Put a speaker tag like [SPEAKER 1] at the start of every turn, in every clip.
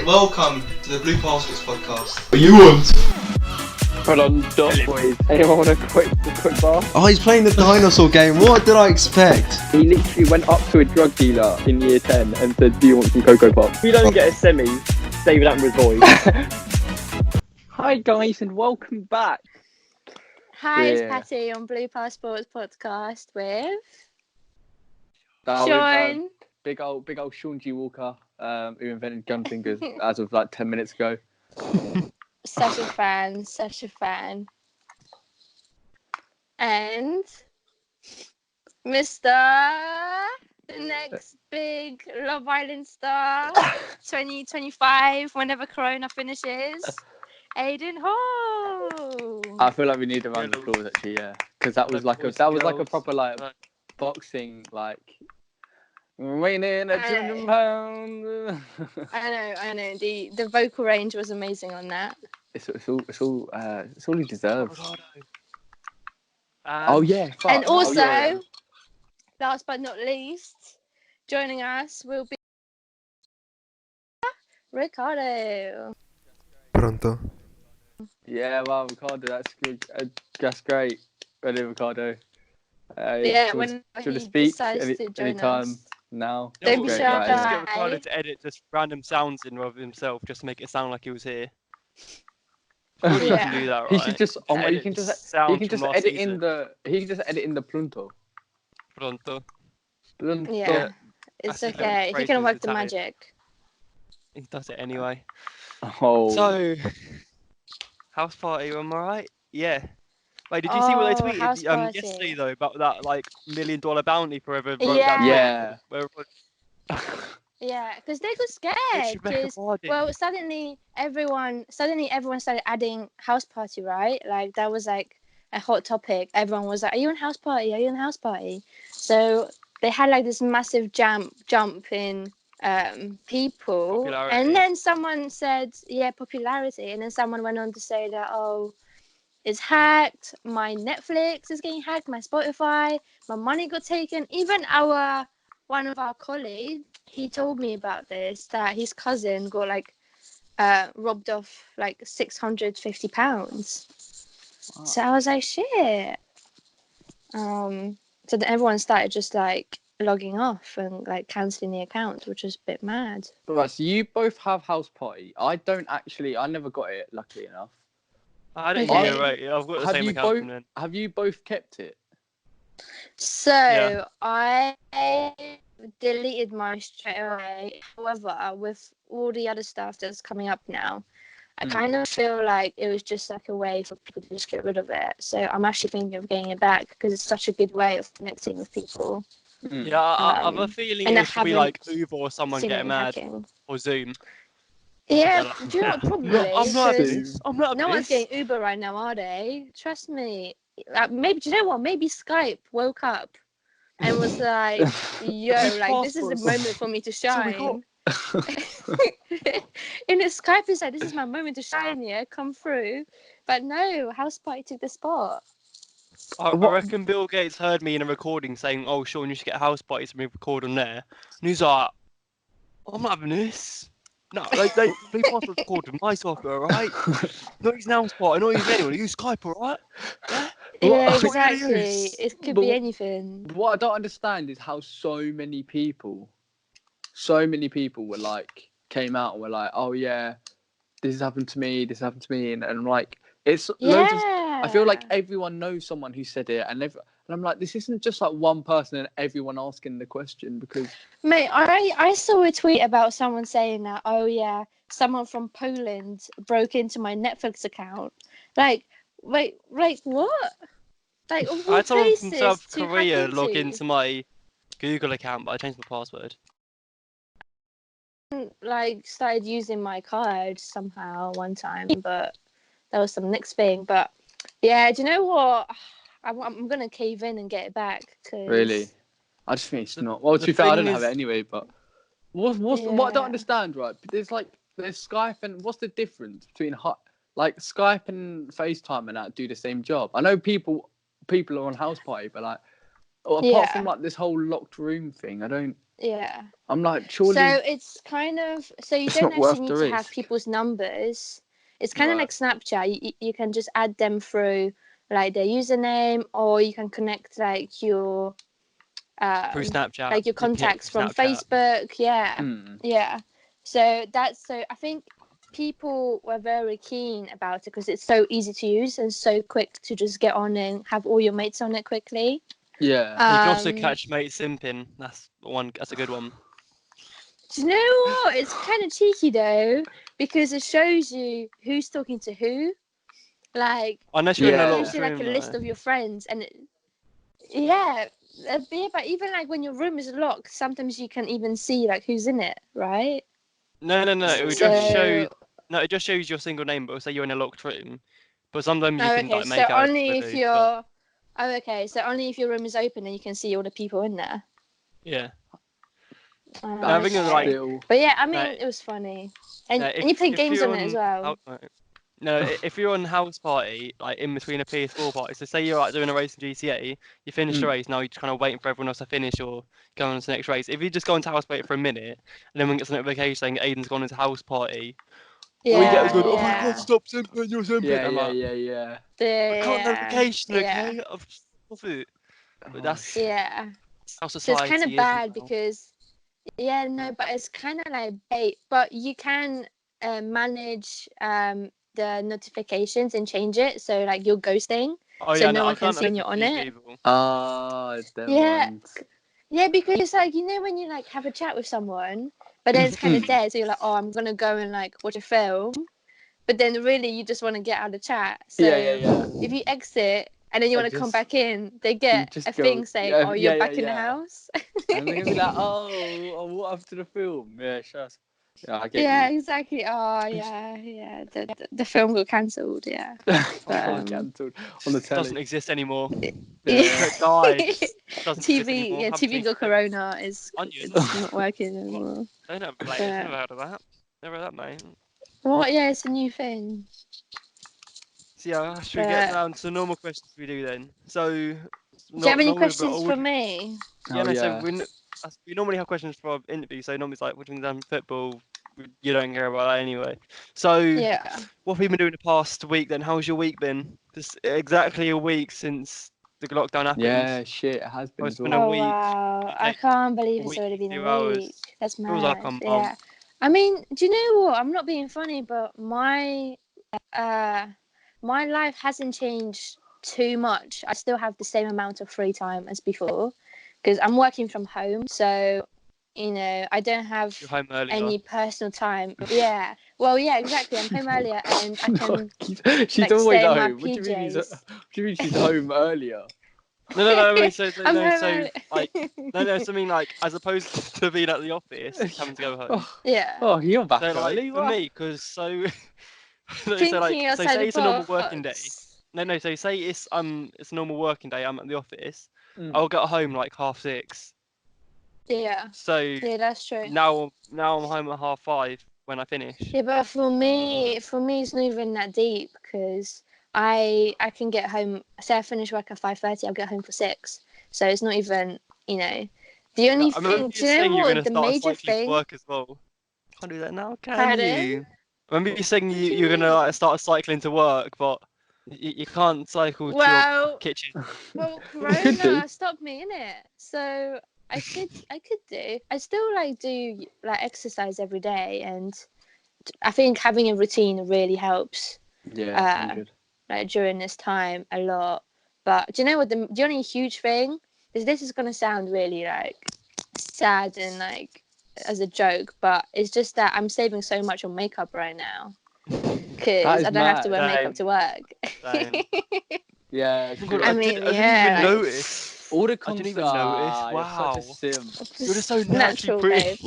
[SPEAKER 1] Welcome to the Blue Baskets podcast. What you want?
[SPEAKER 2] Put on dot boys. Anyone want a quick bar?
[SPEAKER 3] Oh, he's playing the dinosaur game. What did I expect?
[SPEAKER 2] He literally went up to a drug dealer in year 10 and said, "Do you want some Cocoa Pops?" If you don't get a semi, David Attenborough's voice. Hi guys and welcome back.
[SPEAKER 4] Hi, it's Patty on Blue Passports podcast with
[SPEAKER 2] With,
[SPEAKER 4] Sean.
[SPEAKER 2] big old Sean G. Walker, who invented gun fingers as of like 10 minutes ago.
[SPEAKER 4] Such a fan. And Mr. the next big Love Island star, 2025, whenever Corona finishes, Aiden Hall.
[SPEAKER 2] I feel like we need a round of applause actually, yeah, because that was like a proper like boxing like. Weighing at 200 pounds.
[SPEAKER 4] I know. The vocal range was amazing on that.
[SPEAKER 2] It's all he deserves.
[SPEAKER 4] And also, last but not least, joining us will be Ricardo.
[SPEAKER 3] Pronto.
[SPEAKER 2] Yeah, well, Ricardo, that's good. That's great. Ready, Ricardo.
[SPEAKER 4] When he decides to join
[SPEAKER 2] anytime
[SPEAKER 4] us.
[SPEAKER 2] Now.
[SPEAKER 4] Don't be shy.
[SPEAKER 5] Just get Ricardo to edit just random sounds in of himself, just to make it sound like he was here.
[SPEAKER 4] Yeah.
[SPEAKER 5] You can do that, right?
[SPEAKER 2] He should just. He can just edit in the. He can just edit in the Pronto.
[SPEAKER 4] Yeah, it's okay. He can work the magic.
[SPEAKER 5] He does it anyway.
[SPEAKER 2] Oh.
[SPEAKER 5] So, house party, am I right? Yeah. Wait, did you see what they tweeted yesterday though about that like $1 million bounty for whoever wrote that?
[SPEAKER 2] Yeah.
[SPEAKER 4] Yeah, because they got scared. Because suddenly everyone started adding house party, right? Like that was like a hot topic. Everyone was like, "Are you on house party? Are you on house party?" So they had like this massive jump in people,
[SPEAKER 5] popularity.
[SPEAKER 4] And then someone said, "Yeah, popularity," and then someone went on to say that, "Oh, it's hacked. My Netflix is getting hacked. My Spotify. My money got taken." Even one of our colleagues, he told me about this, that his cousin got like robbed off like £650. Wow. So I was like, shit. So then everyone started just like logging off and like cancelling the accounts, which was a bit mad.
[SPEAKER 2] Right, so you both have house party. I don't actually. I never got it, luckily enough.
[SPEAKER 5] I didn't get it right. I've got the same account.
[SPEAKER 2] Have you both kept it?
[SPEAKER 4] So I deleted mine straight away. However, with all the other stuff that's coming up now, I kind of feel like it was just like a way for people to just get rid of it. So I'm actually thinking of getting it back because it's such a good way of connecting with people.
[SPEAKER 5] Yeah, I have a feeling it should be like Uber or someone getting mad or Zoom.
[SPEAKER 4] Yeah, do you know what? Probably.
[SPEAKER 5] I'm not.
[SPEAKER 4] No one's getting Uber right now, are they? Trust me. Maybe, do you know what? Maybe Skype woke up and was like, "Yo, like this is the moment for me to shine." In the Skype, is like, "This is my moment to shine. Yeah, come through." But no, house party took the spot.
[SPEAKER 5] I reckon Bill Gates heard me in a recording saying, "Oh, Sean, you should get a house party, so we record on there." And he's like, "I'm not having this. No, they password record with my software, alright? Not using house party, not using anyone. Use Skype, alright?
[SPEAKER 4] Yeah, exactly. It could be anything.
[SPEAKER 2] What I don't understand is how so many people were like, came out and were like, "Oh yeah, this has happened to me, and like it's loads of. I feel like everyone knows someone who said it, and I'm like, this isn't just like one person and everyone asking the question because.
[SPEAKER 4] Mate, I saw a tweet about someone saying that, "Oh yeah, someone from Poland broke into my Netflix account." Like, wait, like what? Like,
[SPEAKER 5] I had someone from South Korea log into my Google account, but I changed my password.
[SPEAKER 4] Like, started using my card somehow one time, but that was some next thing. But yeah, do you know what? I'm gonna cave in and get it back.
[SPEAKER 2] Really? I just think it's not. Well, to be fair, I don't have it anyway. But what I don't understand, right? There's Skype, and what's the difference between like Skype and FaceTime and that do the same job? I know people are on house party, but like apart from like this whole locked room thing, I don't.
[SPEAKER 4] Yeah.
[SPEAKER 2] I'm like, surely.
[SPEAKER 4] So it's kind of so you
[SPEAKER 2] It's
[SPEAKER 4] don't
[SPEAKER 2] not worth
[SPEAKER 4] actually
[SPEAKER 2] the
[SPEAKER 4] need to have
[SPEAKER 2] risk.
[SPEAKER 4] people's numbers. It's kind of
[SPEAKER 2] Right.
[SPEAKER 4] like Snapchat. You can just add them through like their username, or you can connect like your
[SPEAKER 5] Through Snapchat.
[SPEAKER 4] like your
[SPEAKER 5] Just ping it
[SPEAKER 4] contacts
[SPEAKER 5] through
[SPEAKER 4] from
[SPEAKER 5] Snapchat.
[SPEAKER 4] Facebook. Yeah,
[SPEAKER 2] Hmm.
[SPEAKER 4] yeah. So I think people were very keen about it because it's so easy to use and so quick to just get on and have all your mates on it quickly.
[SPEAKER 2] Yeah.
[SPEAKER 5] You can also
[SPEAKER 4] Um,
[SPEAKER 5] catch mates simping. That's one. That's a good one.
[SPEAKER 4] Do you know what? It's kind of cheeky though because it shows you who's talking to who. Like
[SPEAKER 5] Unless you're in a
[SPEAKER 2] Yeah.
[SPEAKER 4] it
[SPEAKER 5] locked
[SPEAKER 4] gives you like a
[SPEAKER 5] room,
[SPEAKER 4] list
[SPEAKER 5] though.
[SPEAKER 4] of your friends, and yeah, but even like when your room is locked, sometimes you can even see like who's in it, right?
[SPEAKER 5] No. It would just show.
[SPEAKER 4] So
[SPEAKER 5] No, it just shows your single name, but it'll say you're in a locked room. But sometimes you
[SPEAKER 4] oh,
[SPEAKER 5] can
[SPEAKER 4] okay,
[SPEAKER 5] like
[SPEAKER 4] so
[SPEAKER 5] make out
[SPEAKER 4] only
[SPEAKER 5] it's
[SPEAKER 4] if
[SPEAKER 5] blue. But
[SPEAKER 4] you're oh, okay, so only if your room is open and you can see all the people in there.
[SPEAKER 5] yeah.
[SPEAKER 2] That's
[SPEAKER 5] I think it was like
[SPEAKER 2] still.
[SPEAKER 4] But yeah, I
[SPEAKER 5] no,
[SPEAKER 4] mean, it was funny,
[SPEAKER 5] no,
[SPEAKER 4] and you play
[SPEAKER 5] if
[SPEAKER 4] games
[SPEAKER 5] you're
[SPEAKER 4] on it as
[SPEAKER 5] on
[SPEAKER 4] well.
[SPEAKER 5] no, if you're on house party, like in between a PS4 party, so say you're like doing a race in GTA, you finish the
[SPEAKER 2] Mm.
[SPEAKER 5] race, now you're just kind of waiting for everyone else to finish or go on to the next race. If you just go into house party for a minute and then when gets a notification saying Aiden's gone into house party, all you get is
[SPEAKER 4] Yeah,
[SPEAKER 5] going, oh my god,
[SPEAKER 4] yeah,
[SPEAKER 5] stop simping, you're simping.
[SPEAKER 2] Yeah.
[SPEAKER 5] I'm
[SPEAKER 2] Yeah.
[SPEAKER 5] like,
[SPEAKER 2] Yeah. Yeah.
[SPEAKER 5] I can't
[SPEAKER 4] yeah,
[SPEAKER 5] notification,
[SPEAKER 4] yeah,
[SPEAKER 5] okay? I've off it. But
[SPEAKER 2] Oh,
[SPEAKER 5] that's
[SPEAKER 4] yeah.
[SPEAKER 5] how
[SPEAKER 4] So it's kind of
[SPEAKER 5] society is
[SPEAKER 4] bad
[SPEAKER 5] now.
[SPEAKER 4] because yeah, no, but it's kind of like bait. But you can manage the notifications and change it so like you're ghosting,
[SPEAKER 5] Oh
[SPEAKER 4] so
[SPEAKER 5] yeah,
[SPEAKER 4] no
[SPEAKER 5] no,
[SPEAKER 4] one
[SPEAKER 5] I've
[SPEAKER 4] can
[SPEAKER 5] done that
[SPEAKER 4] see when
[SPEAKER 5] with
[SPEAKER 4] you're
[SPEAKER 5] a
[SPEAKER 4] on
[SPEAKER 5] few
[SPEAKER 4] it.
[SPEAKER 5] people.
[SPEAKER 2] Ah, them
[SPEAKER 4] Yeah,
[SPEAKER 2] ones.
[SPEAKER 4] yeah, because like when you like have a chat with someone, but then it's kind of dead. So you're like, oh, I'm gonna go and like watch a film, but then really you just want to get out of the chat. So
[SPEAKER 2] Yeah. Yeah. Yeah.
[SPEAKER 4] if you exit and then you
[SPEAKER 2] I
[SPEAKER 4] want to come
[SPEAKER 2] just.
[SPEAKER 4] back in, they
[SPEAKER 2] You
[SPEAKER 4] get
[SPEAKER 2] just
[SPEAKER 4] a
[SPEAKER 2] go.
[SPEAKER 4] thing saying,
[SPEAKER 2] Yeah.
[SPEAKER 4] oh, you're
[SPEAKER 2] Yeah. Yeah.
[SPEAKER 4] back in the
[SPEAKER 2] Yeah.
[SPEAKER 4] house.
[SPEAKER 2] And they're gonna be like, oh, what happened to the film? Yeah. Sure. Yeah. I get
[SPEAKER 4] Yeah,
[SPEAKER 2] you.
[SPEAKER 4] exactly. Oh, yeah, yeah. The film got cancelled. Yeah, but
[SPEAKER 2] Oh, cancelled on the telly.
[SPEAKER 5] Doesn't exist anymore.
[SPEAKER 2] Yeah.
[SPEAKER 5] It died. Doesn't exist
[SPEAKER 4] TV,
[SPEAKER 5] anymore.
[SPEAKER 4] yeah,
[SPEAKER 5] Haven't
[SPEAKER 4] TV
[SPEAKER 5] seen
[SPEAKER 4] got
[SPEAKER 5] it.
[SPEAKER 4] corona.
[SPEAKER 5] Onions.
[SPEAKER 4] It's not working
[SPEAKER 5] What?
[SPEAKER 4] anymore.
[SPEAKER 5] I never played it.
[SPEAKER 4] But
[SPEAKER 5] Never heard of that. Never heard of that, mate.
[SPEAKER 4] what? Yeah, it's a new thing.
[SPEAKER 5] So yeah, should we get
[SPEAKER 4] But
[SPEAKER 5] down to the normal questions we do then? So
[SPEAKER 4] do you have
[SPEAKER 5] not
[SPEAKER 4] any
[SPEAKER 5] normal, but
[SPEAKER 4] questions for
[SPEAKER 5] old.
[SPEAKER 4] me?
[SPEAKER 5] Yeah,
[SPEAKER 2] Oh
[SPEAKER 5] no. So
[SPEAKER 2] yeah.
[SPEAKER 5] we normally have questions for our interview. So normally it's like, what do you think done football? You don't care about that anyway. So
[SPEAKER 4] Yeah.
[SPEAKER 5] what have you been doing the past week then? How's your week been? Just exactly a week since the lockdown happened.
[SPEAKER 2] Yeah. Shit. It has
[SPEAKER 5] Oh,
[SPEAKER 2] been
[SPEAKER 5] it's
[SPEAKER 2] as
[SPEAKER 5] been a
[SPEAKER 2] well.
[SPEAKER 4] Oh
[SPEAKER 5] week.
[SPEAKER 4] wow,
[SPEAKER 5] Few
[SPEAKER 4] I
[SPEAKER 5] days,
[SPEAKER 4] can't believe
[SPEAKER 5] a
[SPEAKER 4] it's
[SPEAKER 5] week,
[SPEAKER 4] already been a
[SPEAKER 5] few
[SPEAKER 4] week.
[SPEAKER 5] hours.
[SPEAKER 4] That's
[SPEAKER 5] Feels like a
[SPEAKER 4] mad.
[SPEAKER 5] month.
[SPEAKER 4] Yeah. I mean, do you know what? I'm not being funny, but uh my life hasn't changed too much. I still have the same amount of free time as before because I'm working from home, so I don't have
[SPEAKER 5] You're home earlier.
[SPEAKER 4] any personal time. Yeah. Well, yeah, exactly. I'm home earlier and I
[SPEAKER 2] No,
[SPEAKER 4] can
[SPEAKER 2] she's
[SPEAKER 4] like
[SPEAKER 2] always
[SPEAKER 4] stay in
[SPEAKER 2] at
[SPEAKER 4] my
[SPEAKER 2] home. What do you mean?
[SPEAKER 4] PJs.
[SPEAKER 2] What do you mean she's home earlier?
[SPEAKER 5] No. I mean,
[SPEAKER 4] I'm home
[SPEAKER 5] so like,
[SPEAKER 4] early.
[SPEAKER 5] no. So I mean, like, as opposed to being at the office, having to go home.
[SPEAKER 2] Oh,
[SPEAKER 4] Yeah.
[SPEAKER 2] oh, you're back
[SPEAKER 5] So like
[SPEAKER 2] early.
[SPEAKER 5] for
[SPEAKER 2] What?
[SPEAKER 5] me, because
[SPEAKER 4] Thinking
[SPEAKER 5] so
[SPEAKER 4] outside
[SPEAKER 5] say
[SPEAKER 4] the
[SPEAKER 5] it's a normal working day.
[SPEAKER 4] box.
[SPEAKER 5] No. So say it's a normal working day. I'm at the office.
[SPEAKER 2] Mm.
[SPEAKER 5] I'll get home like 6:30.
[SPEAKER 4] Yeah.
[SPEAKER 5] So
[SPEAKER 4] Yeah, that's true.
[SPEAKER 5] now I'm home at 5:30 when I finish.
[SPEAKER 4] Yeah, but for me, it's not even that deep because I can get home. Say I finish work at 5:30, I'll get home for 6. So it's not even the
[SPEAKER 5] Yeah,
[SPEAKER 4] only
[SPEAKER 5] I remember
[SPEAKER 4] thing.
[SPEAKER 5] you
[SPEAKER 4] Do you know
[SPEAKER 5] saying you're
[SPEAKER 4] what
[SPEAKER 5] gonna
[SPEAKER 4] the
[SPEAKER 5] start
[SPEAKER 4] major
[SPEAKER 5] cycling to
[SPEAKER 4] thing?
[SPEAKER 5] work as well. Can't do that now, can
[SPEAKER 4] Pardon?
[SPEAKER 5] you? I remember you saying
[SPEAKER 4] What do you
[SPEAKER 5] you're gonna
[SPEAKER 4] mean?
[SPEAKER 5] like, start cycling to work, but you can't cycle to your
[SPEAKER 4] Well,
[SPEAKER 5] kitchen.
[SPEAKER 2] You could do.
[SPEAKER 4] Corona stopped me in it, so I could do. I still like do like exercise every day, and I think having a routine really helps.
[SPEAKER 2] Yeah,
[SPEAKER 4] Uh,
[SPEAKER 2] 100.
[SPEAKER 4] like during this time a lot. But do you know what the only huge thing is? This is gonna sound really like sad and like as a joke, but it's just that I'm saving so much on makeup right now
[SPEAKER 2] That
[SPEAKER 4] because
[SPEAKER 2] is
[SPEAKER 4] I don't have to
[SPEAKER 2] mad.
[SPEAKER 4] wear makeup
[SPEAKER 5] Same,
[SPEAKER 4] to work.
[SPEAKER 5] same.
[SPEAKER 2] Yeah,
[SPEAKER 5] Oh my
[SPEAKER 2] true.
[SPEAKER 5] God,
[SPEAKER 4] I mean,
[SPEAKER 5] I didn't even
[SPEAKER 4] yeah, like
[SPEAKER 5] notice.
[SPEAKER 2] All the
[SPEAKER 5] I didn't
[SPEAKER 2] concept.
[SPEAKER 5] even notice.
[SPEAKER 2] You're such a
[SPEAKER 5] Wow,
[SPEAKER 2] sim.
[SPEAKER 5] you're just
[SPEAKER 4] just
[SPEAKER 5] so naturally
[SPEAKER 4] natural,
[SPEAKER 5] pretty.
[SPEAKER 4] babe.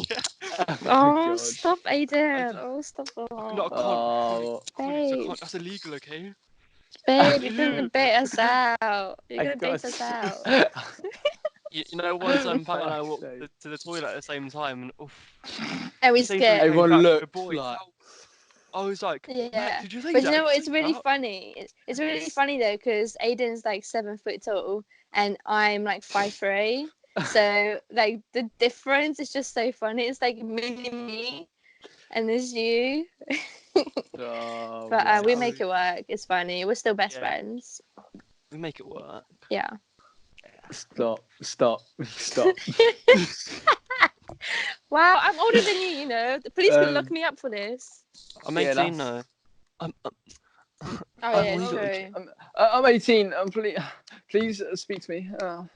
[SPEAKER 2] Oh my
[SPEAKER 4] Oh,
[SPEAKER 2] god.
[SPEAKER 4] stop,
[SPEAKER 5] I,
[SPEAKER 4] Aiden.
[SPEAKER 5] don't-
[SPEAKER 4] Oh, stop.
[SPEAKER 5] no, I can't record it.
[SPEAKER 2] Oh,
[SPEAKER 4] Babe,
[SPEAKER 5] That's illegal, okay?
[SPEAKER 4] babe, you're gonna
[SPEAKER 5] Illegal.
[SPEAKER 4] bait us out. You're
[SPEAKER 2] I
[SPEAKER 4] gonna
[SPEAKER 2] got.
[SPEAKER 4] bait us out.
[SPEAKER 5] You know, one time Pat and I
[SPEAKER 2] Fuck's
[SPEAKER 5] walked
[SPEAKER 2] sake.
[SPEAKER 5] to the toilet at the same time, and oof,
[SPEAKER 4] Are we
[SPEAKER 5] same time we
[SPEAKER 4] scared?
[SPEAKER 5] came
[SPEAKER 2] Everyone
[SPEAKER 5] back, the
[SPEAKER 2] looks
[SPEAKER 5] boys.
[SPEAKER 2] like.
[SPEAKER 5] I was like, Max,
[SPEAKER 4] Yeah,
[SPEAKER 5] did you say
[SPEAKER 4] but you
[SPEAKER 5] that?
[SPEAKER 4] know
[SPEAKER 5] Did
[SPEAKER 4] what?
[SPEAKER 5] you
[SPEAKER 4] It's
[SPEAKER 5] say
[SPEAKER 4] really
[SPEAKER 5] that?
[SPEAKER 4] funny. It's really funny though because Aiden's like 7 foot tall and I'm like 5'3", So like the difference is just so funny. It's like mini me, and there's you.
[SPEAKER 2] Oh,
[SPEAKER 4] But
[SPEAKER 2] bless.
[SPEAKER 4] we make it work. It's funny. We're still best
[SPEAKER 5] Yeah.
[SPEAKER 4] friends.
[SPEAKER 5] We make it work.
[SPEAKER 4] Yeah.
[SPEAKER 2] Stop.
[SPEAKER 4] Wow, I'm older than you. You know, the police could look
[SPEAKER 2] Um,
[SPEAKER 4] me up for this.
[SPEAKER 5] I'm
[SPEAKER 2] Yeah,
[SPEAKER 5] 18
[SPEAKER 2] that's-
[SPEAKER 5] now. I'm
[SPEAKER 4] Oh
[SPEAKER 2] I'm
[SPEAKER 4] yeah,
[SPEAKER 5] legal.
[SPEAKER 4] true.
[SPEAKER 2] I'm 18. Please speak to me.
[SPEAKER 5] I'm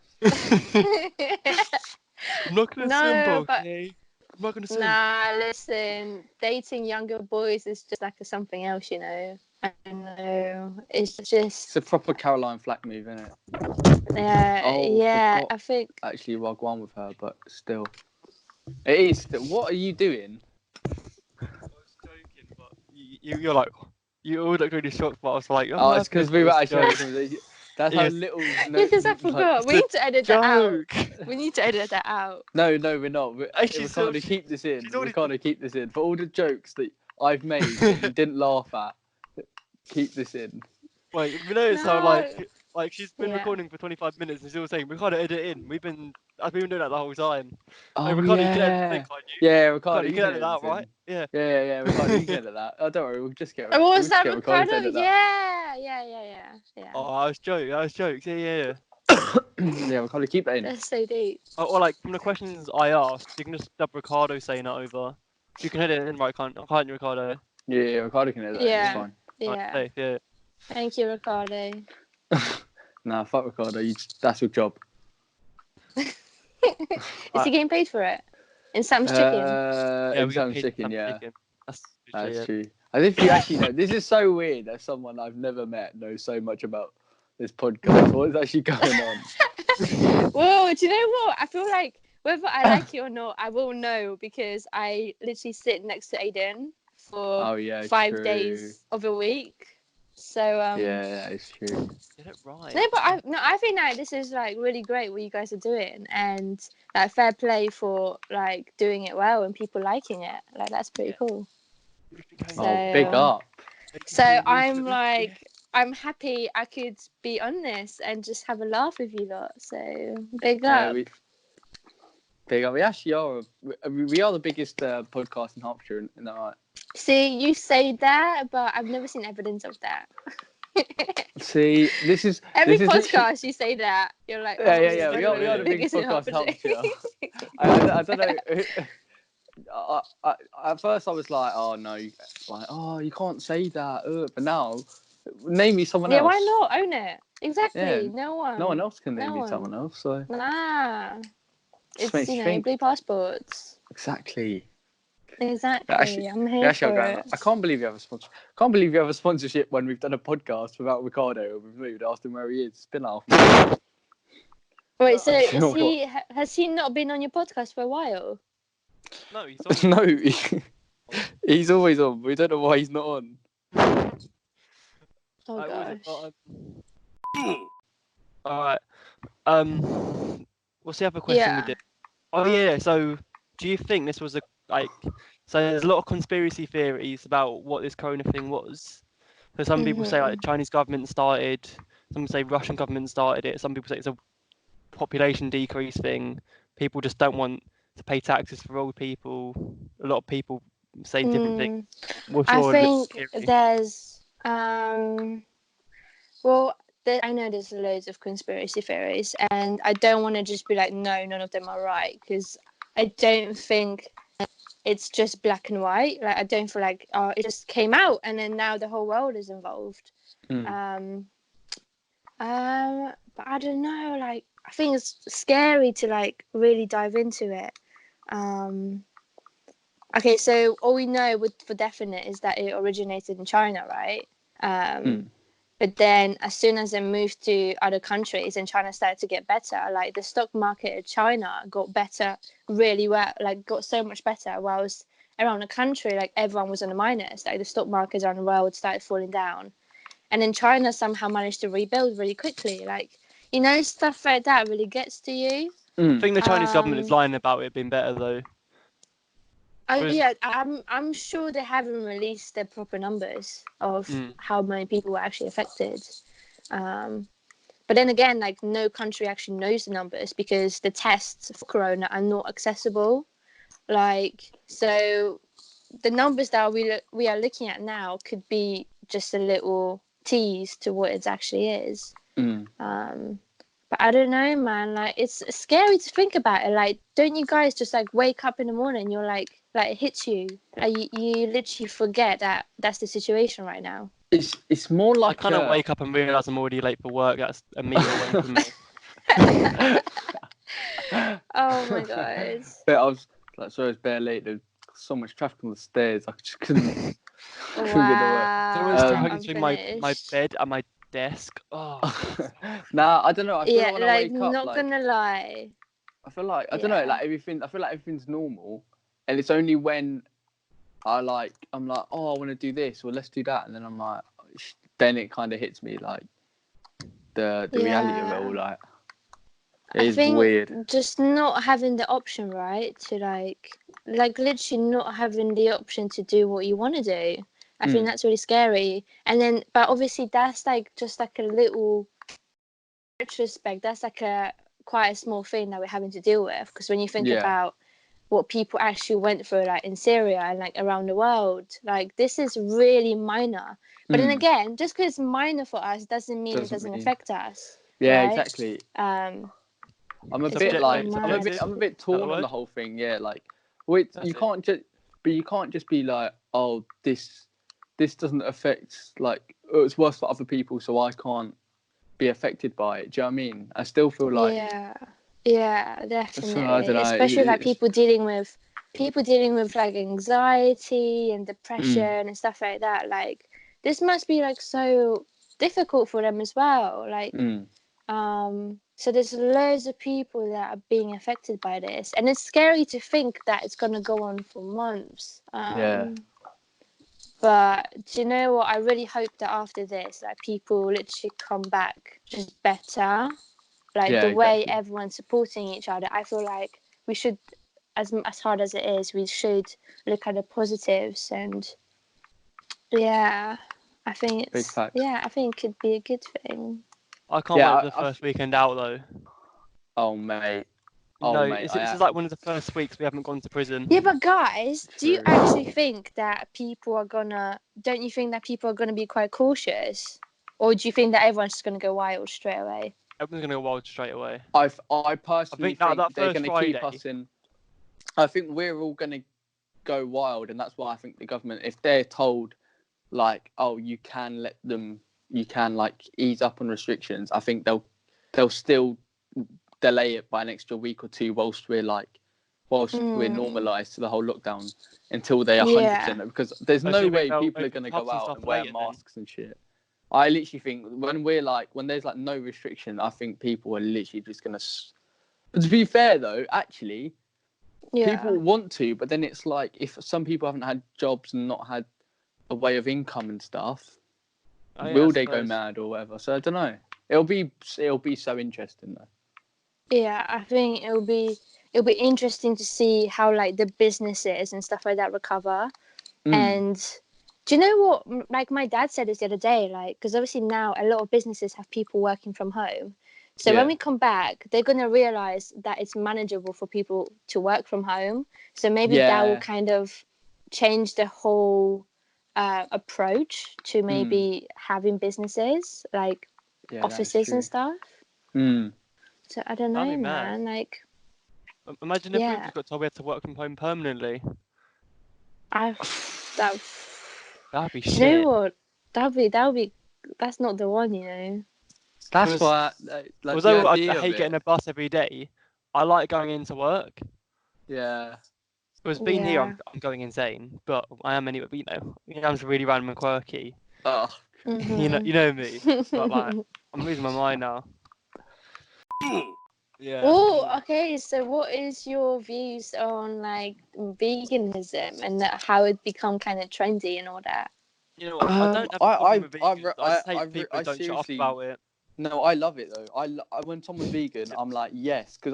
[SPEAKER 5] not gonna
[SPEAKER 4] No,
[SPEAKER 5] simple,
[SPEAKER 4] but-
[SPEAKER 5] okay? I'm not gonna simp.
[SPEAKER 4] Nah, listen, dating younger boys is just like something else, you know. I don't know. It's
[SPEAKER 2] It's
[SPEAKER 4] just,
[SPEAKER 2] a proper Caroline Flack move, isn't it? Oh,
[SPEAKER 4] yeah.
[SPEAKER 2] forgot.
[SPEAKER 4] I think
[SPEAKER 2] Actually, Wagwan with her, but still, it is. Still. What are you doing?
[SPEAKER 5] I was joking, but you're like, you all looked really shocked, but I was like,
[SPEAKER 2] Oh, it's because we were actually having a
[SPEAKER 5] joke.
[SPEAKER 2] conversation. That's how
[SPEAKER 5] Yes.
[SPEAKER 2] little.
[SPEAKER 4] because I forgot. We need to edit that out.
[SPEAKER 5] Joke.
[SPEAKER 4] We need to edit that out.
[SPEAKER 2] No, we're not.
[SPEAKER 5] Actually,
[SPEAKER 2] Ricardo,
[SPEAKER 5] so-
[SPEAKER 2] keep this in.
[SPEAKER 5] she's already-
[SPEAKER 2] Ricardo, keep this in. For all the jokes that I've made that you didn't laugh at, keep this in.
[SPEAKER 5] Wait, you notice how
[SPEAKER 4] No.
[SPEAKER 5] like she's been
[SPEAKER 4] Yeah.
[SPEAKER 5] recording for 25 minutes and she's still saying we can't edit in. I've been doing that the whole time.
[SPEAKER 2] Oh,
[SPEAKER 5] Ricardo, you can edit
[SPEAKER 2] yeah.
[SPEAKER 5] this, can't you?
[SPEAKER 2] Yeah, Ricardo,
[SPEAKER 5] You
[SPEAKER 2] you
[SPEAKER 5] can
[SPEAKER 2] can
[SPEAKER 5] edit that,
[SPEAKER 2] this in.
[SPEAKER 5] right? Yeah.
[SPEAKER 2] Yeah, Ricardo, you can edit that. Oh, don't worry, we'll just get
[SPEAKER 4] What
[SPEAKER 2] we'll
[SPEAKER 4] was
[SPEAKER 2] just
[SPEAKER 4] that,
[SPEAKER 2] get Ricardo to
[SPEAKER 4] Ricardo?
[SPEAKER 2] edit that.
[SPEAKER 4] Yeah.
[SPEAKER 5] Oh, I was jokes. Yeah.
[SPEAKER 2] Yeah, Ricardo, keep that in.
[SPEAKER 4] That's so deep.
[SPEAKER 5] Or like from the questions I asked, you can just dub Ricardo saying it over. You can edit it in, right? Can't you, Ricardo?
[SPEAKER 2] Yeah, Ricardo can edit that.
[SPEAKER 4] Yeah.
[SPEAKER 2] It's fine.
[SPEAKER 5] Right,
[SPEAKER 4] Yeah.
[SPEAKER 5] safe, yeah.
[SPEAKER 4] Thank you, Ricardo.
[SPEAKER 2] Nah, fuck Ricardo. That's your job.
[SPEAKER 4] Is he getting paid for it? In Sam's chicken.
[SPEAKER 5] Yeah,
[SPEAKER 2] In
[SPEAKER 5] we got
[SPEAKER 2] some
[SPEAKER 5] paid
[SPEAKER 2] chicken,
[SPEAKER 5] some
[SPEAKER 2] yeah.
[SPEAKER 5] chicken. That's
[SPEAKER 2] That's true. As if you actually know. This is so weird that someone I've never met knows so much about this podcast. What is actually going on?
[SPEAKER 4] Whoa, do you know what? I feel like whether I like it or not, I will know because I literally sit next to Aiden for
[SPEAKER 2] Oh yeah,
[SPEAKER 4] 5
[SPEAKER 2] true.
[SPEAKER 4] days of a week. So
[SPEAKER 2] Yeah, that is true.
[SPEAKER 5] Get it right.
[SPEAKER 4] no, but I think like this is like really great what you guys are doing, and like fair play for like doing it well and people liking it. Like that's pretty cool.
[SPEAKER 2] Oh,
[SPEAKER 4] So-
[SPEAKER 2] big up.
[SPEAKER 4] So I'm like, I'm happy I could be on this and just have a laugh with you lot. So big up.
[SPEAKER 2] Big up. We actually are. We are the biggest podcast in Hampshire. Isn't that right?
[SPEAKER 4] See, you say that, but I've never seen evidence of that.
[SPEAKER 2] See, this is
[SPEAKER 4] Every
[SPEAKER 2] this is
[SPEAKER 4] podcast you say that. You're like,
[SPEAKER 2] Yeah,
[SPEAKER 4] oh,
[SPEAKER 2] yeah, yeah.
[SPEAKER 4] we're
[SPEAKER 2] We are the biggest
[SPEAKER 4] in
[SPEAKER 2] podcast in
[SPEAKER 4] Hertfordshire.
[SPEAKER 2] Hampshire. I don't know. At first, I was like, "Oh no, you can't say that." But now, name me someone
[SPEAKER 4] Yeah,
[SPEAKER 2] else.
[SPEAKER 4] why not own it? Exactly.
[SPEAKER 2] Yeah,
[SPEAKER 4] No one.
[SPEAKER 2] No one else can name
[SPEAKER 4] No
[SPEAKER 2] me
[SPEAKER 4] one.
[SPEAKER 2] someone else. So
[SPEAKER 4] Nah.
[SPEAKER 2] Just
[SPEAKER 4] It's
[SPEAKER 2] makes you think.
[SPEAKER 4] blue passports.
[SPEAKER 2] exactly.
[SPEAKER 4] Exactly.
[SPEAKER 2] Actually-
[SPEAKER 4] I'm here for it.
[SPEAKER 2] I can't believe you have a sponsor. Can't believe you have a sponsorship when we've done a podcast without Ricardo. We've not even asked him where he is. It's been half. An
[SPEAKER 4] Wait, so
[SPEAKER 2] You know
[SPEAKER 4] has he not been on your podcast for a while?
[SPEAKER 5] No, he's
[SPEAKER 2] hour. No, he's always on. We don't know why he's not on.
[SPEAKER 4] Oh gosh.
[SPEAKER 5] Alright. What's the other question we
[SPEAKER 4] Yeah.
[SPEAKER 5] did? Oh yeah, so do you think this was so there's a lot of conspiracy theories about what this corona thing was. So some people say like the Chinese government started, some say Russian government started it, some people say it's a population decrease thing. People just don't want to pay taxes for old people. A lot of people say different things. What's
[SPEAKER 4] I
[SPEAKER 5] your
[SPEAKER 4] think
[SPEAKER 5] theory?
[SPEAKER 4] there's I know there's loads of conspiracy theories, and I don't want to just be like, no, none of them are right, because I don't think it's just black and white. Like, I don't feel like it just came out and then now the whole world is involved.
[SPEAKER 2] Mm.
[SPEAKER 4] But I don't know. Like, I think it's scary to like really dive into it. Okay, so all we know for definite is that it originated in China, right? But then as soon as it moved to other countries and China started to get better, like the stock market in China got better really well, like got so much better, whilst around the country, like everyone was on a minus, like the stock markets around the world started falling down. And then China somehow managed to rebuild really quickly. Like, you know, stuff like that really gets to you.
[SPEAKER 5] I think the Chinese government is lying about it being better though.
[SPEAKER 4] Yeah, I'm sure they haven't released their proper numbers of how many people were actually affected. But But then again, like no country actually knows the numbers because the tests for corona are not accessible. Like, so the numbers that we are looking at now could be just a little tease to what it actually is. But I don't know, man. Like, it's scary to think about it. Like, don't you guys just like wake up in the morning and you're like it hits you? Like, you literally forget that that's the situation right now.
[SPEAKER 2] It's more
[SPEAKER 5] I
[SPEAKER 2] like
[SPEAKER 5] kind of wake up and realise I'm already late for work. That's a meter away from me.
[SPEAKER 4] Oh my god.
[SPEAKER 2] But I was like, sorry, it's bare late. There's so much traffic on the stairs. I just couldn't. couldn't get away.
[SPEAKER 5] There was
[SPEAKER 4] Wow.
[SPEAKER 5] traffic
[SPEAKER 4] I'm
[SPEAKER 5] between my
[SPEAKER 4] finished.
[SPEAKER 5] bed and my desk. Oh,
[SPEAKER 2] Nah, I don't know. I feel
[SPEAKER 4] Yeah,
[SPEAKER 2] like when I
[SPEAKER 4] like
[SPEAKER 2] wake up,
[SPEAKER 4] not
[SPEAKER 2] like
[SPEAKER 4] gonna lie.
[SPEAKER 2] I feel like I don't know,
[SPEAKER 4] Yeah.
[SPEAKER 2] like everything. I feel like everything's normal, and it's only when I'm like, oh, I want to do this or let's do that, and then I'm like, then it kind of hits me like the reality of it all. Like it
[SPEAKER 4] I
[SPEAKER 2] is
[SPEAKER 4] think
[SPEAKER 2] weird.
[SPEAKER 4] just not having the option, right, to like literally not having the option to do what you want to do. I think that's really scary. And then, but obviously that's like just like a little retrospect. That's like quite a small thing that we're having to deal with. Because when you think about what people actually went through, like in Syria and like around the world, like this is really minor. But then again, just because it's minor for us doesn't mean it doesn't affect us.
[SPEAKER 2] Yeah,
[SPEAKER 4] right?
[SPEAKER 2] exactly.
[SPEAKER 4] Um,
[SPEAKER 2] I'm a
[SPEAKER 4] it's
[SPEAKER 2] bit
[SPEAKER 4] really
[SPEAKER 2] like
[SPEAKER 4] mad.
[SPEAKER 2] I'm a bit torn on the whole thing. Yeah, like wait, you can't just be like, oh, this doesn't affect, like, oh, it's worse for other people, so I can't be affected by it. Do you know what I mean? I still feel like
[SPEAKER 4] yeah,
[SPEAKER 2] so, I don't
[SPEAKER 4] definitely.
[SPEAKER 2] know.
[SPEAKER 4] Especially like people dealing with like anxiety and depression and stuff like that. Like this must be like so difficult for them as well. Like so there's loads of people that are being affected by this, and it's scary to think that it's gonna go on for months. But do you know what? I really hope that after this, like people literally come back just better. Like the way everyone's supporting each other. I feel like we should, as hard as it is, we should look at the positives. And yeah, I think it's I think it could be a good thing.
[SPEAKER 5] I can't wait for the first weekend out though.
[SPEAKER 2] Oh mate.
[SPEAKER 5] This is like one of the first weeks we haven't gone to prison.
[SPEAKER 4] Yeah, but guys, do you actually think that people are gonna? Don't you think that people are gonna be quite cautious, or do you think that everyone's just gonna go wild straight away?
[SPEAKER 5] Everyone's gonna go wild straight away.
[SPEAKER 2] I personally think
[SPEAKER 5] that
[SPEAKER 2] they're
[SPEAKER 5] first
[SPEAKER 2] gonna
[SPEAKER 5] Friday,
[SPEAKER 2] keep us in. I think we're all gonna go wild, and that's why I think the government, if they're told, like, oh, you can like ease up on restrictions, I think they'll still delay it by an extra week or two whilst we're normalised to the whole lockdown until they are 100%, because there's no way people are going to go out and wear masks and shit. I literally think when there's like no restriction, I think people are literally just going to. But to be fair though, actually, people want to, but then it's like if some people haven't had jobs and not had a way of income and stuff, will they go mad or whatever? So I don't know. It'll be so interesting though.
[SPEAKER 4] Yeah, I think it'll be interesting to see how like the businesses and stuff like that recover. And do you know what? Like my dad said this the other day, like because obviously now a lot of businesses have people working from home. So when we come back, they're gonna realize that it's manageable for people to work from home. So maybe that will kind of change the whole approach to maybe having businesses like offices and stuff. So I don't know, man. Like,
[SPEAKER 5] imagine if we just got told we had to work from home permanently.
[SPEAKER 4] that'd
[SPEAKER 5] be shit.
[SPEAKER 4] You know what? That'd be. That's not the one, you know.
[SPEAKER 2] That's why.
[SPEAKER 5] Although I hate getting a bus every day, I like going into work.
[SPEAKER 2] Yeah.
[SPEAKER 5] Whereas being here, I'm going insane, but I am anyway. But I'm just really random and quirky.
[SPEAKER 2] Oh.
[SPEAKER 5] You know me. But like, I'm losing my mind now.
[SPEAKER 4] Yeah. Oh, okay. So, what is your views on like veganism and how it become kind of trendy and all that?
[SPEAKER 5] You know, I don't have a problem with vegans. I just hate people who don't shut up about it.
[SPEAKER 2] No, I love it though. When someone's vegan, I'm like yes, because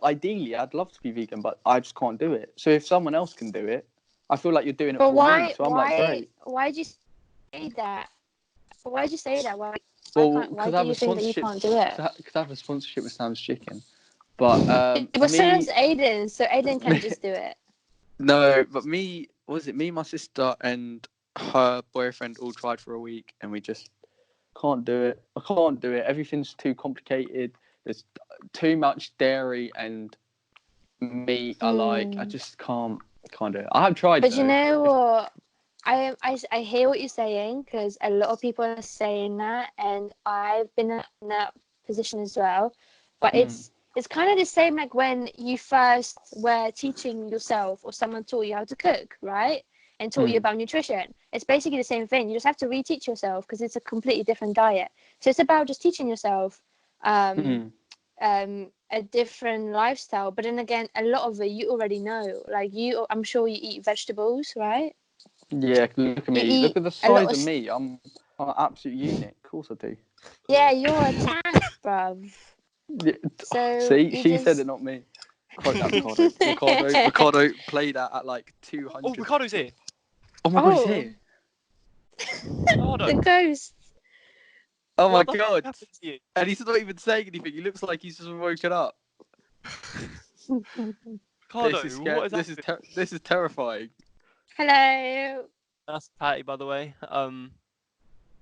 [SPEAKER 2] ideally I'd love to be vegan, but I just can't do it. So if someone else can do it, I feel like you're doing it for me. So I'm like, great.
[SPEAKER 4] Why'd you say that? Why'd you say that?
[SPEAKER 2] Well,
[SPEAKER 4] Why do you think that you can't do it?
[SPEAKER 2] Because I have a sponsorship with Sam's Chicken. But
[SPEAKER 4] But so
[SPEAKER 2] me,
[SPEAKER 4] does Aiden, so Aiden can just do it.
[SPEAKER 2] no, but me, was it me, my sister, and her boyfriend all tried for a week, and we just can't do it. I can't do it. Everything's too complicated. There's too much dairy and meat. I just can't do it. I have tried.
[SPEAKER 4] But
[SPEAKER 2] though.
[SPEAKER 4] you know what? I hear what you're saying because a lot of people are saying that, and I've been in that position as well. But it's kind of the same like when you first were teaching yourself or someone taught you how to cook, right? And taught you about nutrition. It's basically the same thing. You just have to reteach yourself because it's a completely different diet. So it's about just teaching yourself a different lifestyle. But then again, a lot of it you already know. Like I'm sure you eat vegetables, right?
[SPEAKER 2] Yeah, look at me. Look at the size of me. I'm an absolute unit. Of course I do.
[SPEAKER 4] Yeah, you're a tank, bruv.
[SPEAKER 2] Yeah.
[SPEAKER 4] So
[SPEAKER 2] See, she said it, not me. Quote that, Ricardo. Ricardo played that at like 200.
[SPEAKER 5] Oh, Ricardo's here.
[SPEAKER 2] Oh my god, he's here.
[SPEAKER 5] Ricardo.
[SPEAKER 4] The ghost.
[SPEAKER 2] Oh my
[SPEAKER 5] What the fuck
[SPEAKER 2] god.
[SPEAKER 5] happened to you?
[SPEAKER 2] And he's not even saying anything. He looks like he's just woken up.
[SPEAKER 5] Ricardo, what is
[SPEAKER 2] this is terrifying.
[SPEAKER 4] Hello.
[SPEAKER 5] That's Patty, by the way.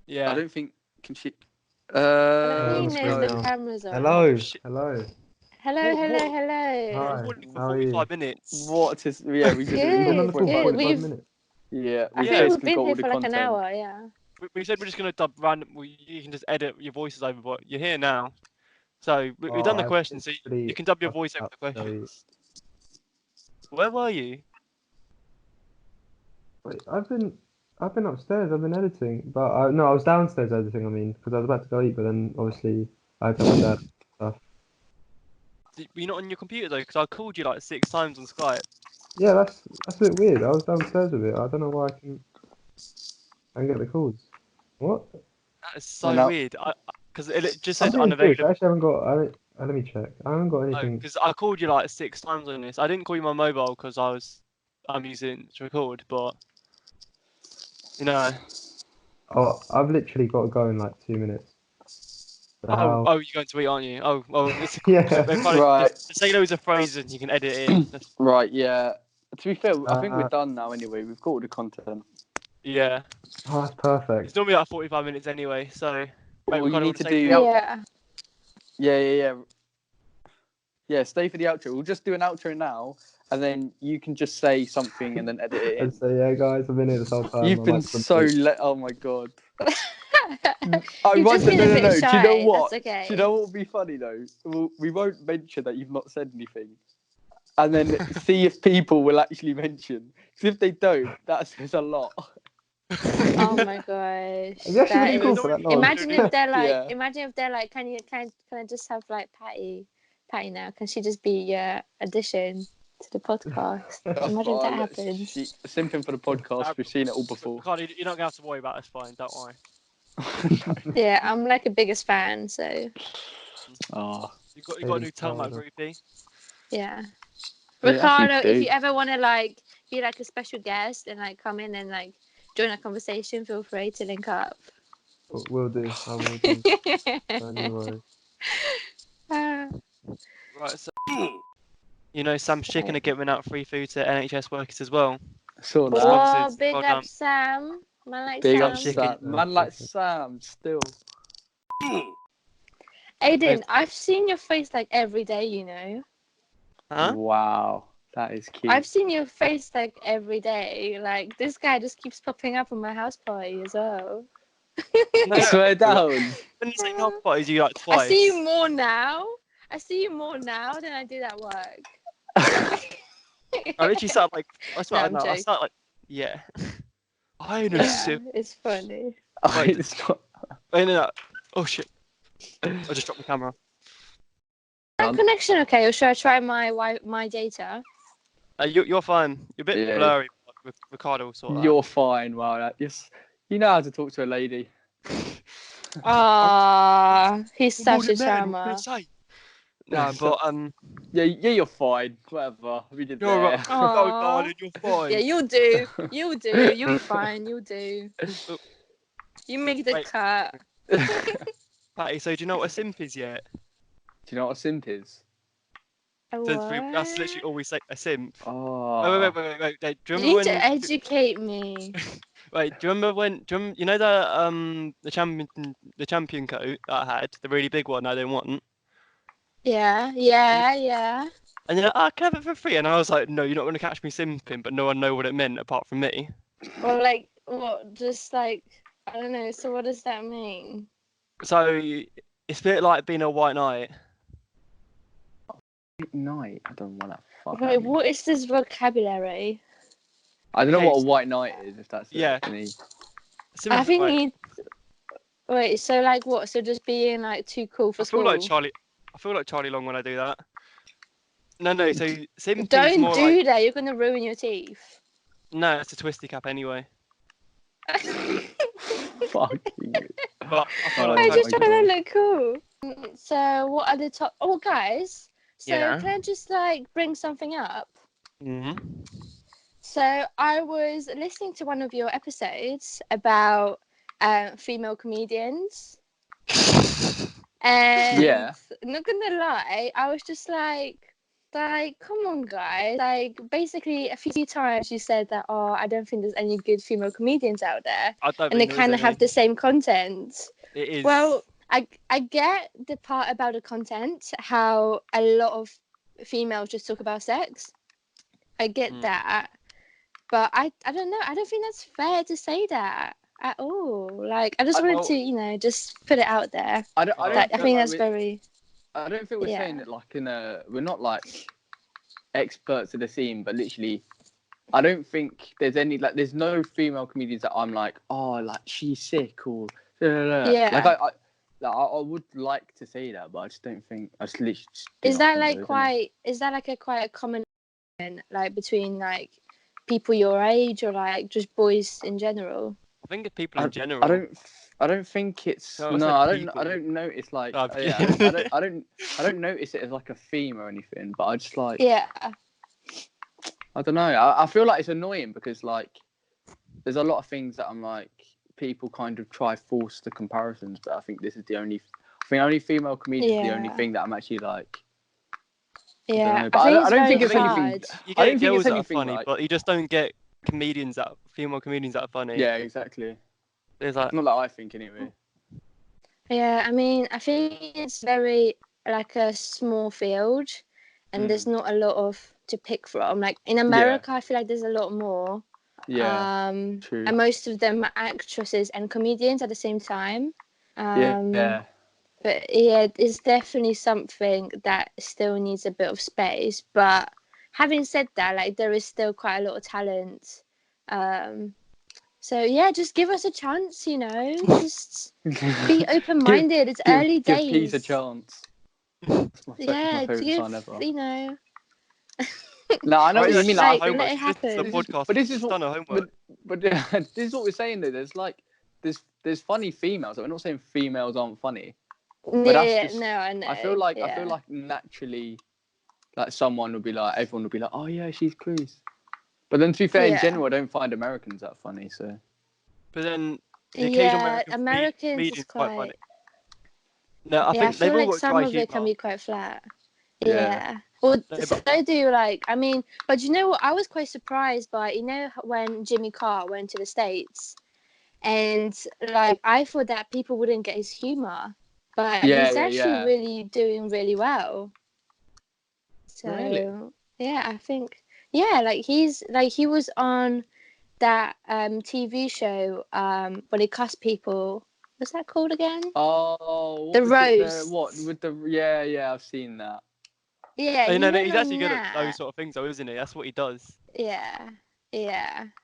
[SPEAKER 5] Yeah.
[SPEAKER 2] I don't think can she.
[SPEAKER 4] I don't
[SPEAKER 3] what's
[SPEAKER 4] think knows
[SPEAKER 3] going
[SPEAKER 4] the
[SPEAKER 3] on?
[SPEAKER 4] cameras on.
[SPEAKER 3] Hello.
[SPEAKER 5] shit.
[SPEAKER 3] Hello.
[SPEAKER 4] Hello.
[SPEAKER 5] What-
[SPEAKER 4] Hello.
[SPEAKER 3] Hi.
[SPEAKER 5] Recording for
[SPEAKER 3] How are you?
[SPEAKER 5] 45 minutes.
[SPEAKER 2] What is? Yeah, we just.
[SPEAKER 3] We've been on the
[SPEAKER 4] Good,
[SPEAKER 3] call
[SPEAKER 4] good.
[SPEAKER 3] for 45 minutes.
[SPEAKER 2] Yeah,
[SPEAKER 4] I
[SPEAKER 2] we've
[SPEAKER 4] think we've
[SPEAKER 2] basically
[SPEAKER 4] been
[SPEAKER 2] got all
[SPEAKER 4] here
[SPEAKER 2] the
[SPEAKER 4] for like
[SPEAKER 2] content.
[SPEAKER 4] an hour. Yeah.
[SPEAKER 5] We said we're just going to dub random. You can just edit your voices over, but you're here now. So we've done the questions, so you can dub your voice over the questions. Where were you?
[SPEAKER 3] Wait, I've been upstairs. I've been editing, but no, I was downstairs editing. I mean, because I was about to go eat, but then obviously I had to have my dad stuff.
[SPEAKER 5] Were you not on your computer though? Because I called you like 6 times on Skype.
[SPEAKER 3] Yeah, that's a bit weird. I was downstairs with it. I don't know why I can get the calls. What?
[SPEAKER 5] That is so
[SPEAKER 2] Well, now-
[SPEAKER 5] weird. Because it just
[SPEAKER 3] I'm
[SPEAKER 5] said
[SPEAKER 3] being serious. I
[SPEAKER 5] unavailable.
[SPEAKER 3] actually haven't got. Let me check. I haven't got anything.
[SPEAKER 5] Because I called you like 6 times on this. I didn't call you my mobile because I'm using it to record, but you know.
[SPEAKER 3] Oh, I've literally got to go in like 2 minutes. So
[SPEAKER 5] Oh, you're going to eat, aren't you? Oh, it's
[SPEAKER 3] yeah.
[SPEAKER 2] Right.
[SPEAKER 5] Just say loads of phrases and you can edit it in.
[SPEAKER 2] Right. Yeah. To be fair, I think we're done now. Anyway, we've got all the content.
[SPEAKER 5] Yeah.
[SPEAKER 3] Oh, that's perfect.
[SPEAKER 5] It's normally like 45 minutes anyway, so.
[SPEAKER 2] Well, you need to do.
[SPEAKER 4] Yeah.
[SPEAKER 2] Yeah. Stay for the outro. We'll just do an outro now, and then you can just say something and then edit it in.
[SPEAKER 3] And so yeah, guys, I've been here this whole time.
[SPEAKER 2] You've
[SPEAKER 3] I
[SPEAKER 2] been
[SPEAKER 3] might
[SPEAKER 2] so
[SPEAKER 3] complete-
[SPEAKER 2] oh my god.
[SPEAKER 4] You've just been a bit
[SPEAKER 2] Do you know
[SPEAKER 4] shy,
[SPEAKER 2] what?
[SPEAKER 4] that's okay.
[SPEAKER 2] Do you know what would be funny though? We won't mention that you've not said anything, and then see if people will actually mention. Because if they don't, that says a lot.
[SPEAKER 4] Oh my gosh.
[SPEAKER 3] It's actually
[SPEAKER 4] That
[SPEAKER 3] really cool
[SPEAKER 4] is-
[SPEAKER 3] for that long.
[SPEAKER 4] Imagine if they're like,
[SPEAKER 2] Yeah.
[SPEAKER 4] can I just have like Patty now? Can she just be your addition to the podcast? Imagine if that happens.
[SPEAKER 2] Simping for the podcast. We've seen it all before.
[SPEAKER 5] Ricardo, you're not going to have to worry about it. It's fine. Don't worry.
[SPEAKER 4] Yeah, I'm like a biggest fan, so
[SPEAKER 2] Oh.
[SPEAKER 5] You've got a new talent, groupie.
[SPEAKER 4] yeah.
[SPEAKER 2] Yeah,
[SPEAKER 4] Ricardo,
[SPEAKER 2] actually
[SPEAKER 4] if
[SPEAKER 2] do.
[SPEAKER 4] you ever want to like be like a special guest and like come in and like join a conversation, feel free to link up.
[SPEAKER 3] Will do. I will do. Don't you worry.
[SPEAKER 5] Right, so. You know, Sam's Chicken are giving out free food to NHS workers as well.
[SPEAKER 2] Saw that.
[SPEAKER 4] Oh, big
[SPEAKER 5] Well
[SPEAKER 4] up
[SPEAKER 5] done.
[SPEAKER 4] Sam. Man like
[SPEAKER 2] Big
[SPEAKER 4] Sam.
[SPEAKER 2] up Sam. Man like Sam still.
[SPEAKER 4] Aiden, I've seen your face like every day, you know.
[SPEAKER 5] Huh?
[SPEAKER 2] Wow. That is cute.
[SPEAKER 4] I've seen your face like every day. Like this guy just keeps popping up on my house party as well.
[SPEAKER 2] Swear down.
[SPEAKER 5] When you say house parties, you like twice.
[SPEAKER 4] I see you more now. Than I did at work.
[SPEAKER 5] I literally sat like, I swear,
[SPEAKER 4] No, I'm
[SPEAKER 5] I
[SPEAKER 4] joking.
[SPEAKER 5] sat like, yeah. I know.
[SPEAKER 4] Yeah, it's funny.
[SPEAKER 5] Wait.
[SPEAKER 2] It's not.
[SPEAKER 5] Wait, no. Oh shit. I just dropped the camera.
[SPEAKER 4] Is that connection okay, or should I try my data?
[SPEAKER 5] You're fine. You're a bit
[SPEAKER 2] Yeah.
[SPEAKER 5] blurry. With Ricardo sort of.
[SPEAKER 2] You're fine. Wow. Yes. You know how to talk to a lady.
[SPEAKER 4] Ah, he's such a charmer.
[SPEAKER 5] No, but
[SPEAKER 2] Yeah, you're fine. Whatever. We did
[SPEAKER 5] you're right.
[SPEAKER 2] there.
[SPEAKER 5] No,
[SPEAKER 4] Aw.
[SPEAKER 5] darling, you're fine.
[SPEAKER 4] Yeah, you'll do. You'll do. You'll be fine. You'll do. You make the
[SPEAKER 5] Wait.
[SPEAKER 4] cut.
[SPEAKER 5] Patty, so do you know what a simp is yet?
[SPEAKER 2] Do you know what a simp is?
[SPEAKER 5] That's literally all we say. A simp.
[SPEAKER 2] Oh.
[SPEAKER 5] Wait. Do you
[SPEAKER 4] You
[SPEAKER 5] remember
[SPEAKER 4] need
[SPEAKER 5] when?
[SPEAKER 4] to educate me.
[SPEAKER 5] Wait, do you remember when? You know the champion coat that I had, the really big one I didn't want,
[SPEAKER 4] Yeah.
[SPEAKER 5] and you're like, oh, can I have it for free? And I was like, no, you're not going to catch me simping, but no one know what it meant apart from me.
[SPEAKER 4] Or like, what? Just like, I don't know. So what does that mean?
[SPEAKER 5] So it's a bit like being a white knight.
[SPEAKER 2] Night. I don't know what that fuck.
[SPEAKER 4] Wait,
[SPEAKER 2] that means.
[SPEAKER 4] what is this vocabulary?
[SPEAKER 2] I don't know
[SPEAKER 5] Okay,
[SPEAKER 2] what a white knight is. If that's
[SPEAKER 5] Yeah.
[SPEAKER 2] any.
[SPEAKER 5] Simp,
[SPEAKER 4] I think
[SPEAKER 5] like,
[SPEAKER 4] you. Wait, so like what? So just being like too cool for
[SPEAKER 5] I feel
[SPEAKER 4] school?
[SPEAKER 5] like Charlie. I feel like Charlie Long when I do that. No. So simping's
[SPEAKER 4] Don't
[SPEAKER 5] more
[SPEAKER 4] do
[SPEAKER 5] like
[SPEAKER 4] that. You're gonna ruin your teeth.
[SPEAKER 5] no, it's a twisty cap anyway.
[SPEAKER 2] Fuck you.
[SPEAKER 5] But I feel
[SPEAKER 2] Oh
[SPEAKER 5] like
[SPEAKER 4] I
[SPEAKER 2] my
[SPEAKER 4] just
[SPEAKER 2] God.
[SPEAKER 4] trying to look cool. So what are the top? Oh, guys. So
[SPEAKER 5] Yeah.
[SPEAKER 4] can I just like bring something up?
[SPEAKER 5] Mhm.
[SPEAKER 4] So I was listening to one of your episodes about female comedians, and
[SPEAKER 2] Yeah.
[SPEAKER 4] not gonna lie, I was just like, come on, guys. Like, basically, a few times you said that, oh, I don't think there's any good female comedians out there,
[SPEAKER 5] I don't
[SPEAKER 4] and they
[SPEAKER 5] think there is
[SPEAKER 4] kind of have
[SPEAKER 5] any.
[SPEAKER 4] the same content.
[SPEAKER 5] It is.
[SPEAKER 4] Well, I get the part about the content, how a lot of females just talk about sex. I get
[SPEAKER 5] Mm.
[SPEAKER 4] that. But I don't know. I don't think that's fair to say that at all. Like, I just wanted
[SPEAKER 5] Well-
[SPEAKER 4] to, just put it out there.
[SPEAKER 2] I don't. I don't.
[SPEAKER 4] That, I
[SPEAKER 2] feel
[SPEAKER 4] think
[SPEAKER 2] like
[SPEAKER 4] that's very.
[SPEAKER 2] I don't think we're
[SPEAKER 4] Yeah.
[SPEAKER 2] saying it like in a. We're not like experts of the scene, but literally, I don't think there's any like. There's no female comedians that I'm like, oh, like she's sick or.
[SPEAKER 4] Yeah.
[SPEAKER 2] Like I would like to say that, but I just don't think. I just literally. Just do
[SPEAKER 4] Is
[SPEAKER 2] not
[SPEAKER 4] that
[SPEAKER 2] think
[SPEAKER 4] like
[SPEAKER 2] there is any.
[SPEAKER 4] quite? Is that like a quite a common, like between like people your age or like just boys in general?
[SPEAKER 5] I think it's people in
[SPEAKER 2] I
[SPEAKER 5] general.
[SPEAKER 2] don't think it's
[SPEAKER 5] No, I
[SPEAKER 2] no.
[SPEAKER 5] said
[SPEAKER 2] I don't.
[SPEAKER 5] people.
[SPEAKER 2] I don't notice like.
[SPEAKER 5] Oh,
[SPEAKER 2] Yeah.
[SPEAKER 5] yeah.
[SPEAKER 2] I don't notice it as like a theme or anything. But I just like.
[SPEAKER 4] Yeah.
[SPEAKER 2] I don't know. I feel like it's annoying because like there's a lot of things that I'm like people kind of try force the comparisons, but I think this is the only. I think only female comedian is the only
[SPEAKER 4] Yeah.
[SPEAKER 2] thing that I'm actually like.
[SPEAKER 4] Yeah.
[SPEAKER 2] know, but
[SPEAKER 4] I think
[SPEAKER 2] I don't think
[SPEAKER 4] it's
[SPEAKER 2] it's
[SPEAKER 4] very
[SPEAKER 2] anything-
[SPEAKER 4] hard.
[SPEAKER 5] You
[SPEAKER 2] I
[SPEAKER 5] get
[SPEAKER 2] don't think
[SPEAKER 5] girls
[SPEAKER 2] it's
[SPEAKER 5] that are
[SPEAKER 2] anything
[SPEAKER 5] funny,
[SPEAKER 2] like-
[SPEAKER 5] but you just don't get female comedians that are funny.
[SPEAKER 2] Yeah, exactly.
[SPEAKER 5] There's like,
[SPEAKER 2] Not that I think anyway.
[SPEAKER 4] Yeah, I mean, I think it's very like a small field, and there's not a lot of to pick from. Like in America, I feel like there's a lot more.
[SPEAKER 2] Yeah. True.
[SPEAKER 4] And most of them are actresses and comedians at the same time.
[SPEAKER 2] Yeah.
[SPEAKER 4] But yeah, it's definitely something that still needs a bit of space. But having said that, like there is still quite a lot of talent. So yeah, just give us a chance, Just be open-minded. It's early
[SPEAKER 2] Give
[SPEAKER 4] days.
[SPEAKER 2] peace a chance. That's my
[SPEAKER 4] Yeah,
[SPEAKER 2] favourite
[SPEAKER 4] give
[SPEAKER 2] sign ever. No, I know
[SPEAKER 5] oh,
[SPEAKER 2] what
[SPEAKER 5] yeah,
[SPEAKER 2] you mean.
[SPEAKER 5] she's
[SPEAKER 2] Like,
[SPEAKER 5] done
[SPEAKER 4] let
[SPEAKER 5] her homework.
[SPEAKER 4] it
[SPEAKER 5] She's listened to
[SPEAKER 4] happen.
[SPEAKER 5] the podcast.
[SPEAKER 2] but this is
[SPEAKER 5] She's
[SPEAKER 2] what-
[SPEAKER 5] done her homework.
[SPEAKER 2] but this is what we're saying though. There's like there's funny females. We're not saying females aren't funny. But that's
[SPEAKER 4] Yeah,
[SPEAKER 2] just-
[SPEAKER 4] no, I know.
[SPEAKER 2] I feel like
[SPEAKER 4] yeah.
[SPEAKER 2] naturally, like everyone will be like, oh yeah, she's Chris. But then to be fair, in
[SPEAKER 4] Yeah.
[SPEAKER 2] general, I don't find Americans that funny. So
[SPEAKER 5] But then the occasional
[SPEAKER 4] Yeah,
[SPEAKER 5] American
[SPEAKER 4] Americans
[SPEAKER 5] comedian
[SPEAKER 4] is
[SPEAKER 5] quite
[SPEAKER 4] quite.
[SPEAKER 5] funny. No, I
[SPEAKER 4] Yeah, I
[SPEAKER 5] think they've
[SPEAKER 4] feel
[SPEAKER 5] all
[SPEAKER 4] like
[SPEAKER 5] got
[SPEAKER 4] some
[SPEAKER 5] dry
[SPEAKER 4] of it can
[SPEAKER 5] humour.
[SPEAKER 4] be quite flat.
[SPEAKER 2] Yeah.
[SPEAKER 4] Yeah. Well,
[SPEAKER 5] No,
[SPEAKER 4] so
[SPEAKER 5] but-
[SPEAKER 4] do like. I mean, but you know what? I was quite surprised by when Jimmy Carr went to the States, and like I thought that people wouldn't get his humor, but
[SPEAKER 2] Yeah,
[SPEAKER 4] he's
[SPEAKER 2] yeah,
[SPEAKER 4] actually
[SPEAKER 2] yeah.
[SPEAKER 4] really doing really well. So
[SPEAKER 2] Really?
[SPEAKER 4] yeah, I think like he was on that TV show when he cussed people. What's that called again?
[SPEAKER 2] Oh,
[SPEAKER 4] The
[SPEAKER 2] what was it,
[SPEAKER 4] roast.
[SPEAKER 2] what with the yeah, I've seen that.
[SPEAKER 4] Yeah, he
[SPEAKER 5] no,
[SPEAKER 4] went
[SPEAKER 5] he's
[SPEAKER 4] on
[SPEAKER 5] actually good at
[SPEAKER 4] that.
[SPEAKER 5] those sort of things, though, isn't he? That's what he does.
[SPEAKER 4] Yeah.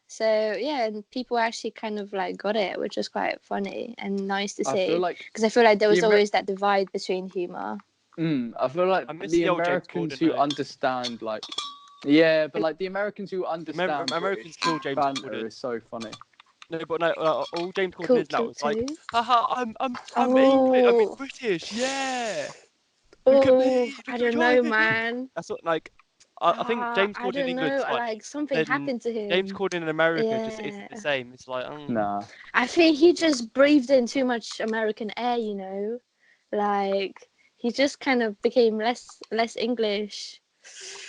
[SPEAKER 4] So yeah, and people actually kind of like got it, which was quite funny and nice to
[SPEAKER 2] I
[SPEAKER 4] see.
[SPEAKER 2] feel like
[SPEAKER 4] Because I feel like there was
[SPEAKER 2] the Amer-
[SPEAKER 4] always that divide between humor.
[SPEAKER 2] I feel like
[SPEAKER 5] I miss
[SPEAKER 2] the
[SPEAKER 5] the old James
[SPEAKER 2] Americans
[SPEAKER 5] Corden,
[SPEAKER 2] who
[SPEAKER 5] though.
[SPEAKER 2] understand like yeah, but like the Americans who understand
[SPEAKER 5] Americans
[SPEAKER 2] British
[SPEAKER 5] kill James
[SPEAKER 2] banter
[SPEAKER 5] Corden.
[SPEAKER 2] is so funny.
[SPEAKER 5] No, but no, all James Corden
[SPEAKER 4] Cool,
[SPEAKER 5] is now is like,
[SPEAKER 4] too.
[SPEAKER 5] haha, I'm English, I mean
[SPEAKER 4] Oh.
[SPEAKER 5] British, yeah. Look at me, look
[SPEAKER 4] I
[SPEAKER 5] at
[SPEAKER 4] don't
[SPEAKER 5] you,
[SPEAKER 4] know,
[SPEAKER 5] look.
[SPEAKER 4] man.
[SPEAKER 5] That's what like. I think James
[SPEAKER 4] I
[SPEAKER 5] Corden in
[SPEAKER 4] don't
[SPEAKER 5] England
[SPEAKER 4] know.
[SPEAKER 5] is funny.
[SPEAKER 4] Like something
[SPEAKER 5] Then
[SPEAKER 4] happened to him.
[SPEAKER 5] James Corden in America just
[SPEAKER 4] Yeah.
[SPEAKER 5] isn't the same. It's like,
[SPEAKER 2] Nah.
[SPEAKER 4] I think he just breathed in too much American air, Like he just kind of became less English.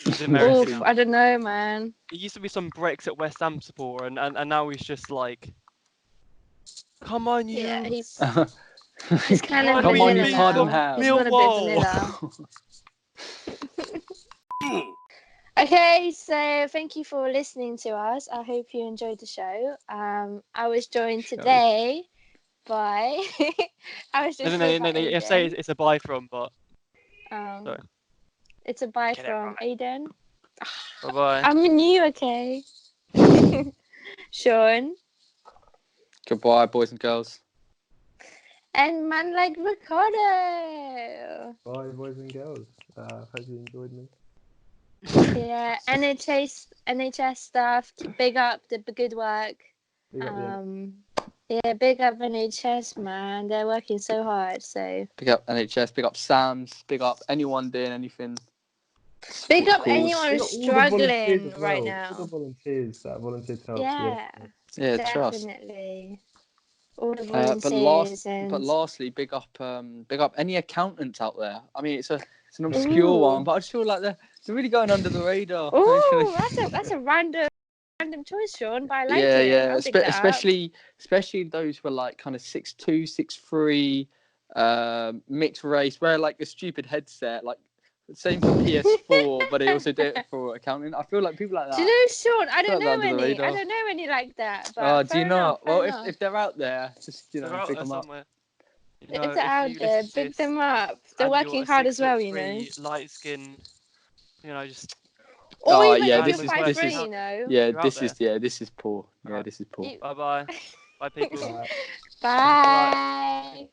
[SPEAKER 5] He's American
[SPEAKER 4] Oof,
[SPEAKER 5] now.
[SPEAKER 4] I don't know, man.
[SPEAKER 5] He used to be some Brexit West Ham supporter, and now he's just like, come on, you.
[SPEAKER 4] Yeah, he's kind of
[SPEAKER 5] Come on, you
[SPEAKER 4] vanilla
[SPEAKER 5] Tottenham
[SPEAKER 4] now. He's
[SPEAKER 5] Millwall.
[SPEAKER 4] got a bit vanilla. Okay, so thank you for listening to us. I hope you enjoyed the show. I was joined today by I was just
[SPEAKER 5] No,
[SPEAKER 4] joined by
[SPEAKER 5] you say
[SPEAKER 4] Aiden.
[SPEAKER 5] it's a buy from, but
[SPEAKER 4] Um,
[SPEAKER 5] sorry.
[SPEAKER 4] it's a bye
[SPEAKER 5] Get it
[SPEAKER 4] from
[SPEAKER 5] right.
[SPEAKER 4] Aiden.
[SPEAKER 5] Bye bye.
[SPEAKER 4] I'm new, okay. Sean
[SPEAKER 2] Goodbye, boys and girls.
[SPEAKER 4] and man like Ricardo.
[SPEAKER 3] Bye, boys and girls. Hope you enjoyed me.
[SPEAKER 4] Yeah, NHS stuff. Big up the good work.
[SPEAKER 3] Big up the
[SPEAKER 4] Yeah, big up NHS, man. They're working so hard. So
[SPEAKER 2] Big up NHS, big up Sam's, big up anyone doing anything.
[SPEAKER 4] big up
[SPEAKER 2] Cause.
[SPEAKER 4] anyone
[SPEAKER 3] Big
[SPEAKER 4] who's
[SPEAKER 3] up all the volunteers
[SPEAKER 4] struggling
[SPEAKER 3] as
[SPEAKER 4] right
[SPEAKER 3] well. All the
[SPEAKER 4] now.
[SPEAKER 3] volunteers that volunteered to help.
[SPEAKER 4] Yeah,
[SPEAKER 2] Yeah, trust.
[SPEAKER 4] definitely. All the
[SPEAKER 2] But
[SPEAKER 4] volunteers and
[SPEAKER 2] lastly, big up any accountants out there. I mean, it's an obscure one, but I just feel like they're really going under the radar.
[SPEAKER 4] oh, that's a random choice, Sean. But I like it.
[SPEAKER 2] Yeah.
[SPEAKER 4] I'll pick that up.
[SPEAKER 2] Especially those who are like kind of 6'2", 6'3", mixed race, wear like a stupid headset, like same for PS4, but they also do it for accounting. I feel like people like that.
[SPEAKER 4] Do you know, Sean? I
[SPEAKER 2] feel
[SPEAKER 4] don't
[SPEAKER 2] like they're
[SPEAKER 4] know
[SPEAKER 2] under the
[SPEAKER 4] any. I
[SPEAKER 2] radar.
[SPEAKER 4] don't know any like that. But
[SPEAKER 2] Oh, do you
[SPEAKER 4] fair enough,
[SPEAKER 2] not?
[SPEAKER 4] fair
[SPEAKER 2] Well,
[SPEAKER 4] enough.
[SPEAKER 2] if they're out there, just
[SPEAKER 5] They're out
[SPEAKER 2] pick
[SPEAKER 5] there
[SPEAKER 2] them up.
[SPEAKER 5] somewhere. You know,
[SPEAKER 4] If they're
[SPEAKER 5] if
[SPEAKER 4] out
[SPEAKER 5] you
[SPEAKER 4] there,
[SPEAKER 5] listen to
[SPEAKER 4] pick
[SPEAKER 5] this
[SPEAKER 4] them up. They're
[SPEAKER 5] and
[SPEAKER 4] working
[SPEAKER 5] you're
[SPEAKER 4] hard as well, you know.
[SPEAKER 5] 6'3", light skin, you know, just
[SPEAKER 4] Or
[SPEAKER 2] Oh
[SPEAKER 4] even
[SPEAKER 2] yeah,
[SPEAKER 4] if you're
[SPEAKER 5] random
[SPEAKER 2] this is
[SPEAKER 4] 5'3",
[SPEAKER 5] person,
[SPEAKER 4] you know.
[SPEAKER 2] yeah,
[SPEAKER 5] you're out there.
[SPEAKER 2] this is poor. Yeah,
[SPEAKER 5] Alright.
[SPEAKER 2] this is poor.
[SPEAKER 4] You-
[SPEAKER 5] Bye bye. Bye people.
[SPEAKER 3] Bye.
[SPEAKER 5] Bye.
[SPEAKER 4] Bye.